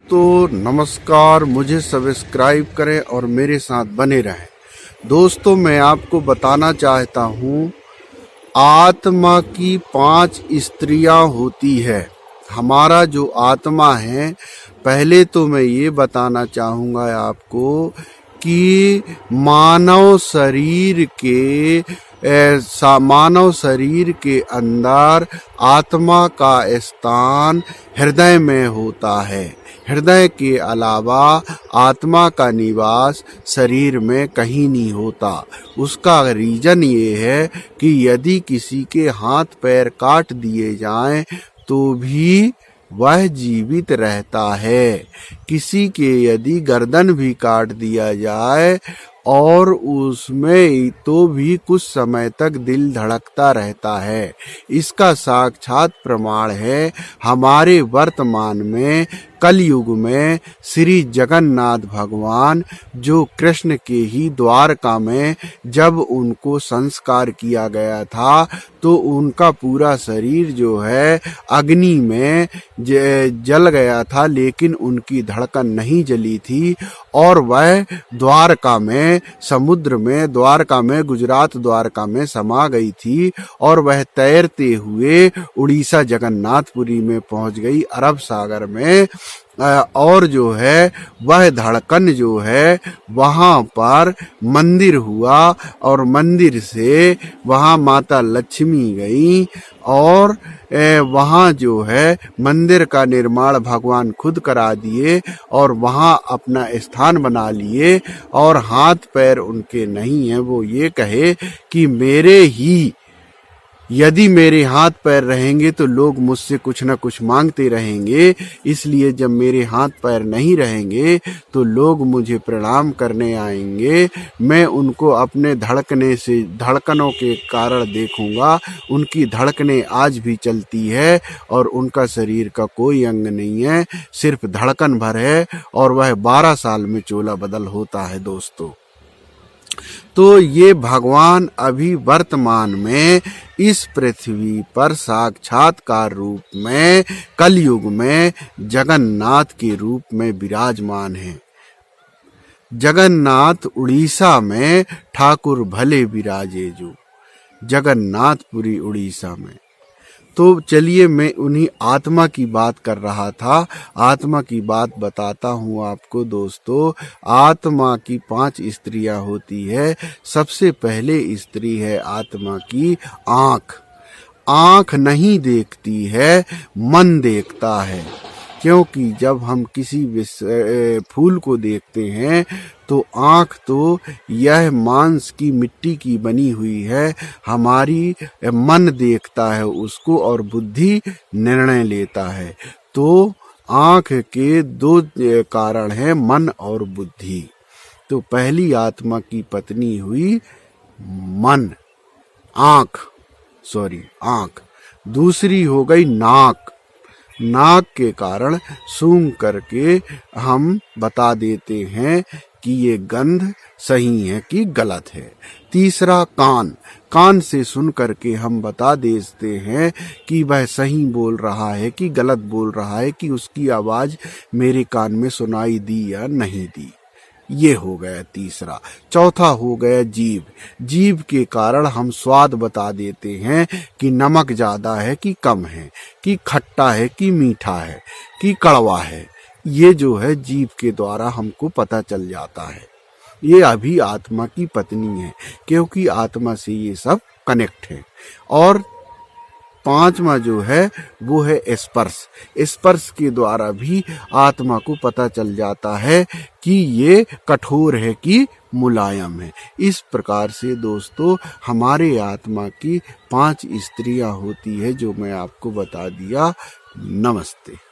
दोस्तों नमस्कार, मुझे सब्सक्राइब करें और मेरे साथ बने रहें। दोस्तों मैं आपको बताना चाहता हूँ, आत्मा की 5 स्त्रियां होती है। हमारा जो आत्मा है, पहले तो मैं ये बताना चाहूँगा आपको कि मानव शरीर के अंदर आत्मा का स्थान हृदय में होता है। हृदय के अलावा आत्मा का निवास शरीर में कहीं नहीं होता। उसका रीजन ये है कि यदि किसी के हाथ पैर काट दिए जाएं तो भी वह जीवित रहता है। किसी के यदि गर्दन भी काट दिया जाए और उसमें तो भी कुछ समय तक दिल धड़कता रहता है। इसका साक्षात प्रमाण है हमारे वर्तमान में कलयुग में श्री जगन्नाथ भगवान, जो कृष्ण के ही द्वारका में जब उनको संस्कार किया गया था तो उनका पूरा शरीर जो है अग्नि में जल गया था, लेकिन उनकी धड़कन नहीं जली थी और वह द्वारका में समुद्र में गुजरात द्वारका में समा गई थी और वह तैरते हुए उड़ीसा जगन्नाथपुरी में पहुंच गई, अरब सागर में। और जो है वह धड़कन जो है वहां पर मंदिर हुआ और मंदिर से वहां माता लक्ष्मी गई और वहां जो है मंदिर का निर्माण भगवान खुद करा दिए और वहां अपना स्थान बना लिए। और हाथ पैर उनके नहीं है, वो ये कहे कि यदि मेरे हाथ पैर रहेंगे तो लोग मुझसे कुछ न कुछ मांगते रहेंगे, इसलिए जब मेरे हाथ पैर नहीं रहेंगे तो लोग मुझे प्रणाम करने आएंगे। मैं उनको अपने धड़कनों के कारण देखूंगा। उनकी धड़कनें आज भी चलती है और उनका शरीर का कोई अंग नहीं है, सिर्फ धड़कन भर है और वह 12 साल में चोला बदल होता है। दोस्तों तो ये भगवान अभी वर्तमान में इस पृथ्वी पर साक्षात्कार रूप में कलयुग में जगन्नाथ के रूप में विराजमान हैं। जगन्नाथ उड़ीसा में ठाकुर भले विराजे जो, जगन्नाथपुरी उड़ीसा में। तो चलिए मैं उन्हीं आत्मा की बात कर रहा था, आत्मा की बात बताता हूँ आपको। दोस्तों आत्मा की 5 स्त्रियां होती है। सबसे पहले स्त्री है आत्मा की आँख। आँख नहीं देखती है, मन देखता है। क्योंकि जब हम किसी फूल को देखते हैं तो आँख तो यह मांस की मिट्टी की बनी हुई है, हमारी मन देखता है उसको और बुद्धि निर्णय लेता है। तो आँख के 2 कारण हैं, मन और बुद्धि। तो पहली आत्मा की पत्नी हुई आँख। दूसरी हो गई नाक। नाक के कारण सूंघ करके हम बता देते हैं कि ये गंध सही है कि गलत है। तीसरा कान। कान से सुन करके हम बता देते हैं कि वह सही बोल रहा है कि गलत बोल रहा है, कि उसकी आवाज मेरे कान में सुनाई दी या नहीं दी। ये हो गया तीसरा। चौथा हो गया जीभ। जीभ के कारण हम स्वाद बता देते हैं कि नमक ज्यादा है कि कम है, कि खट्टा है कि मीठा है, कि कड़वा है। ये जो है जीभ के द्वारा हमको पता चल जाता है। ये अभी आत्मा की पत्नी है, क्योंकि आत्मा से ये सब कनेक्ट है। और 5वां जो है वो है स्पर्श। स्पर्श के द्वारा भी आत्मा को पता चल जाता है कि ये कठोर है कि मुलायम है। इस प्रकार से दोस्तों हमारे आत्मा की 5 स्त्रियां होती है, जो मैं आपको बता दिया। नमस्ते।